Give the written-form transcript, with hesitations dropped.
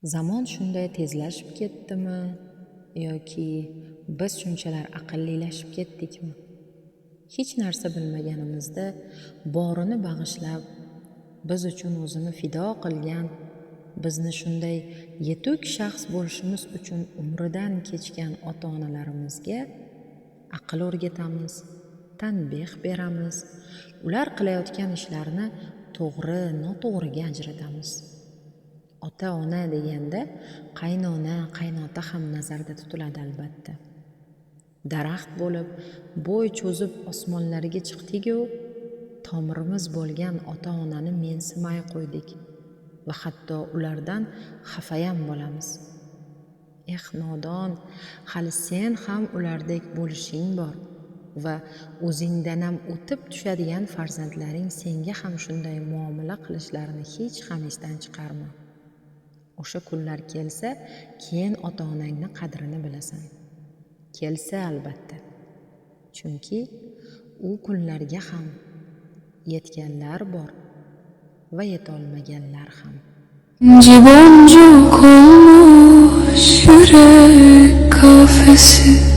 Zamon shunday tezlashib ketdimi yoki biz shunchalar aqllilashib ketdikmi? Hech narsa bilmaganimizda borini bag'ishlab, biz uchun o'zini fido qilgan, bizni shunday yetuk shaxs bo'lishimiz uchun umridan kechgan ota-onalarimizga aql o'rgatamiz, tanbeh beramiz, ular qilayotgan ishlarni to'g'ri, noto'g'riga ajratamiz. Ota-ona deganda qaynona, qaynota ham nazarda tutiladi albatta. Daraxt bo'lib, bo'y cho'zib osmonlarga chiqdik-ku, tomirimiz bo'lgan ota-onani mensimay qo'ydik va hatto ulardan xafayam bo'lamiz. Nodon, hali sen ham ulardek bo'lishing bor va o'zingdan ham o'tib tushadigan farzandlaring senga ham shunday muomala qilishlarini hech ham esdan chiqarma. O'sha kunlar kelsa, keyin ota-onangni qadrini bilasan. Kelsa albatta. Chunki u kunlarga ham yetganlar bor va yetolmaganlar ham. Bonjuk olmuş yürek kafesi.